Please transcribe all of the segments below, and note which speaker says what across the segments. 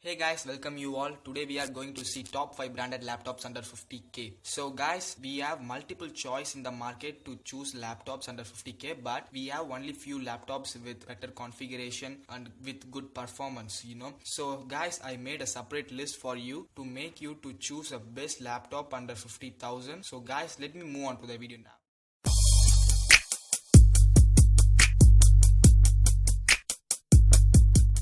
Speaker 1: Hey guys, welcome you all. Today we are going to see top 5 branded laptops under 50k. So guys, we have multiple choice in the market to choose laptops under 50k, but we have only few laptops with better configuration and with good performance. So guys, I made a separate list for you to make you to choose a best laptop under 50,000. So guys, let me move on to the video now.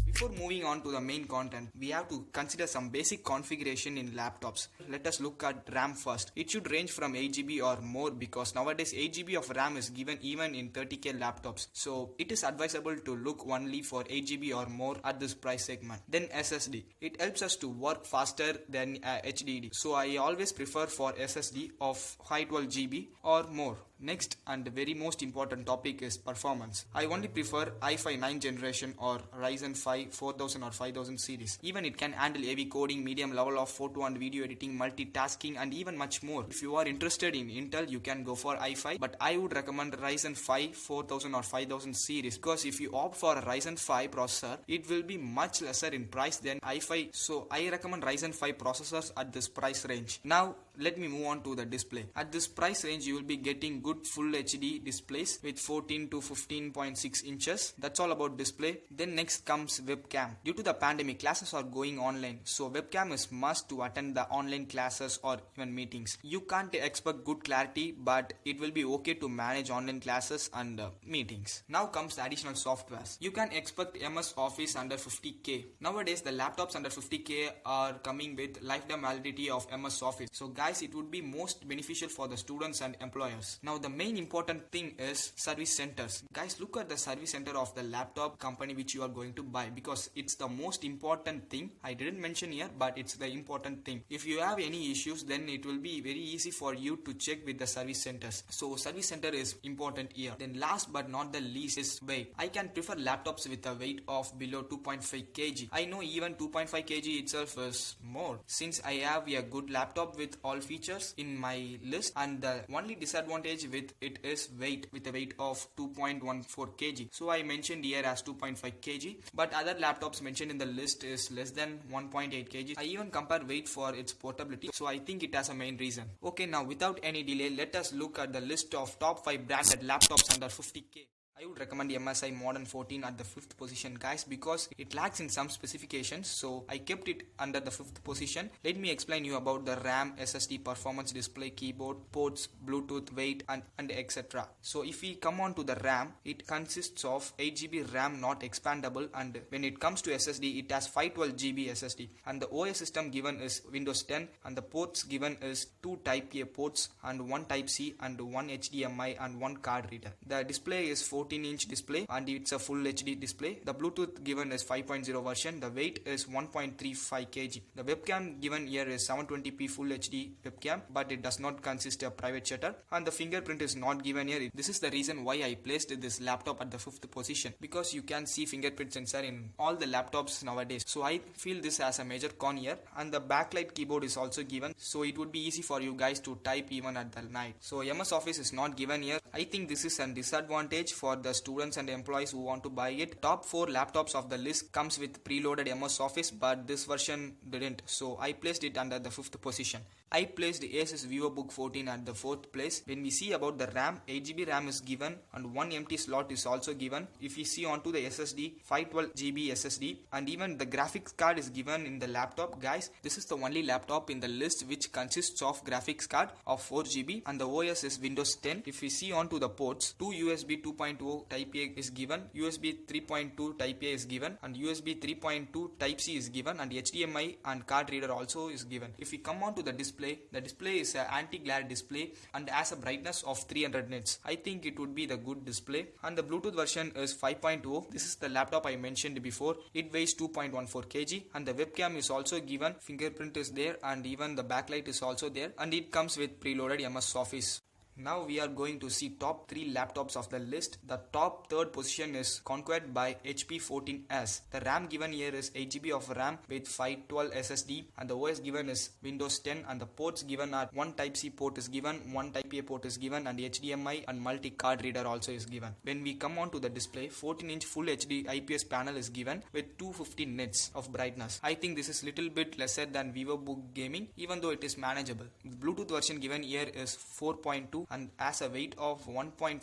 Speaker 1: Before moving on to the main content, we have to consider some basic configuration in laptops. Let us look at RAM first. It should range from 8GB or more because nowadays 8GB of RAM is given even in 30k laptops. So it is advisable to look only for 8GB or more at this price segment. Then SSD. It helps us to work faster than HDD. So I always prefer for SSD of 512GB or more. Next and the very most important topic is performance. I only prefer i5 9th generation or Ryzen 5 4000 or 5000 series. Even it can handle heavy coding, medium level of photo and video editing, multitasking and even much more. If you are interested in Intel, you can go for i5, but I would recommend Ryzen 5 4000 or 5000 series because if you opt for a Ryzen 5 processor, it will be much lesser in price than i5. So I recommend Ryzen 5 processors at this price range. Now let me move on to the display. At this price range, you will be getting good full HD displays with 14 to 15.6 inches. That's all about display. Then next comes webcam. Due to the pandemic, classes are going online, so webcam is must to attend the online classes or even meetings. You can't expect good clarity, but it will be okay to manage online classes and meetings. Now comes the additional softwares. You can expect MS Office under 50k. Nowadays the laptops under 50k are coming with lifetime validity of MS Office. So guys, it would be most beneficial for the students and employers. Now the main important thing is service centers. Guys, look at the service center of the laptop company which you are going to buy because it's the most important thing. I didn't mention here, but it's the important thing. If you have any issues, then it will be very easy for you to check with the service centers. So service center is important here. Then last but not the least is weight. I can prefer laptops with a weight of below 2.5 kg. I know even 2.5 kg itself is more, since I have a good laptop with all features in my list, and the only disadvantage with it is weight, with a weight of 2.14 kg. So I mentioned here as 2.5 kg, but other laptops mentioned in the list is less than 1.8 kg. I even compare weight for its portability, so I think it has a main reason. Okay, now without any delay, let us look at the list of top 5 branded laptops under 50k. I would recommend MSI Modern 14 at the 5th position, guys, because it lacks in some specifications, so I kept it under the 5th position. Let me explain you about the RAM, SSD, performance, display, keyboard, ports, Bluetooth, weight and etc. So if we come on to the RAM, it consists of 8GB RAM not expandable, and when it comes to SSD, it has 512GB SSD, and the OS system given is Windows 10, and the ports given is 2 Type A ports and 1 Type C and 1 HDMI and 1 card reader. The display is 14-inch display and it's a full HD display. The Bluetooth given is 5.0 version. The weight is 1.35 kg. The webcam given here is 720p full HD webcam, but it does not consist of private shutter, and the fingerprint is not given here. This is the reason why I placed this laptop at the 5th position, because you can see fingerprint sensor in all the laptops nowadays. So I feel this as a major con here, and the backlight keyboard is also given, so it would be easy for you guys to type even at the night. So MS Office is not given here. I think this is a disadvantage for the students and employees who want to buy it. Top 4 laptops of the list comes with preloaded MS Office, but this version didn't, so I placed it under the 5th position. I placed Asus VivoBook 14 at the 4th place. When we see about the RAM, 8GB RAM is given and 1 empty slot is also given. If we see onto the SSD, 512GB SSD, and even the graphics card is given in the laptop. Guys, this is the only laptop in the list which consists of graphics card of 4GB, and the OS is Windows 10. If we see onto the ports, 2 USB 2.0 Type A is given, USB 3.2 Type A is given, and USB 3.2 Type C is given, and HDMI and card reader also is given. If we come on to the display is an anti-glare display and has a brightness of 300 nits. I think it would be the good display, and the Bluetooth version is 5.0. This is the laptop I mentioned before. It weighs 2.14 kg, and the webcam is also given, fingerprint is there, and even the backlight is also there, and it comes with preloaded MS Office. Now we are going to see top 3 laptops of the list. The top third position is conquered by HP 14S. The RAM given here is 8GB of RAM with 512 SSD, and the OS given is Windows 10, and the ports given are one Type-C port is given, one Type-A port is given, and HDMI and multi-card reader also is given. When we come on to the display, 14-inch Full HD IPS panel is given with 250 nits of brightness. I think this is little bit lesser than VivoBook Gaming, even though it is manageable. The Bluetooth version given here is 4.2 and has a weight of 1.46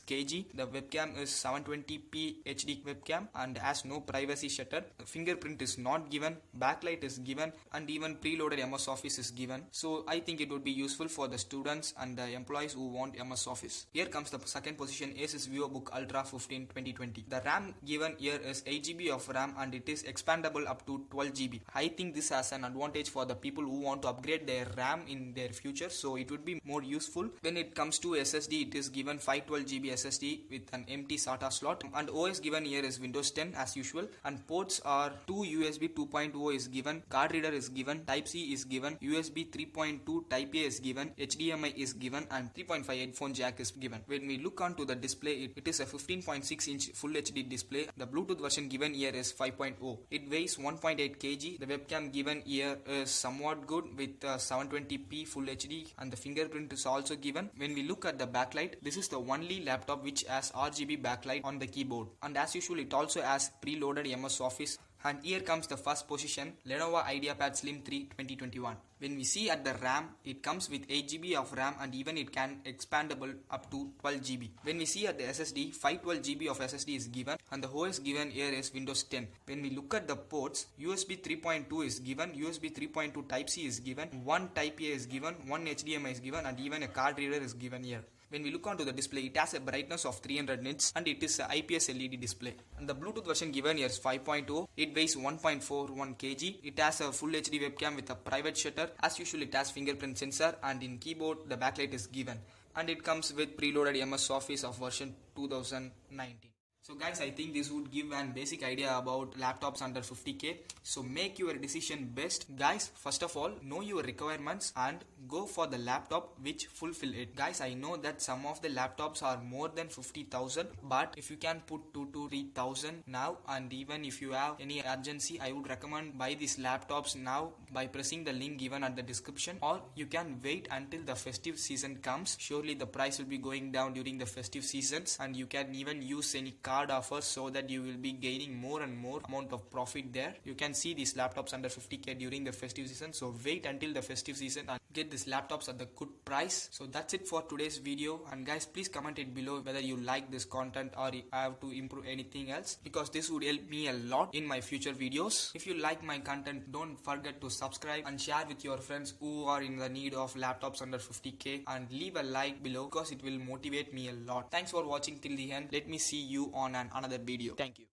Speaker 1: kg. The webcam is 720p HD webcam and has no privacy shutter. The fingerprint is not given, backlight is given, and even preloaded MS Office is given. So I think it would be useful for the students and the employees who want MS Office. Here comes the second position, Asus VivoBook Ultra 15 2020. The RAM given here is 8GB of RAM and it is expandable up to 12GB. I think this has an advantage for the people who want to upgrade their RAM in their future, so it would be more useful. When it comes to SSD, it is given 512GB SSD with an empty SATA slot, and OS given here is Windows 10 as usual, and ports are 2 USB 2.0 is given, card reader is given, Type-C is given, USB 3.2 Type-A is given, HDMI is given, and 3.5 headphone jack is given. When we look onto the display, it is a 15.6 inch Full HD display. The Bluetooth version given here is 5.0. It weighs 1.8 kg. The webcam given here is somewhat good with 720p Full HD, and the fingerprint is also given. When we look at the backlight, this is the only laptop which has RGB backlight on the keyboard, and as usual it also has preloaded MS Office. And here comes the first position, Lenovo IdeaPad Slim 3 2021. When we see at the RAM, it comes with 8GB of RAM and even it can expandable up to 12GB. When we see at the SSD, 512GB of SSD is given and the OS given here is Windows 10. When we look at the ports, USB 3.2 is given, USB 3.2 Type-C is given, one Type-A is given, one HDMI is given, and even a card reader is given here. When we look onto the display, it has a brightness of 300 nits and it is a IPS LED display. And the Bluetooth version given here is 5.0. It weighs 1.41 kg. It has a Full HD webcam with a private shutter. As usual, it has fingerprint sensor, and in keyboard the backlight is given. And it comes with preloaded MS Office of version 2019. So guys, I think this would give an basic idea about laptops under 50k. So make your decision best. Guys, first of all, know your requirements and go for the laptop which fulfill it. Guys, I know that some of the laptops are more than 50,000, but if you can put 2 to 3,000 now, and even if you have any urgency, I would recommend buy these laptops now by pressing the link given at the description, or you can wait until the festive season comes. Surely the price will be going down during the festive seasons, and you can even use any card offers so that you will be gaining more and more amount of profit there. You can see these laptops under 50k during the festive season, so wait until the festive season and get these laptops at the good price. So that's it for today's video, and guys, please comment it below whether you like this content or I have to improve anything else, because this would help me a lot in my future videos. If you like my content, don't forget to subscribe and share with your friends who are in the need of laptops under 50k, and leave a like below because it will motivate me a lot. Thanks for watching till the end. Let me see you on another video. Thank you.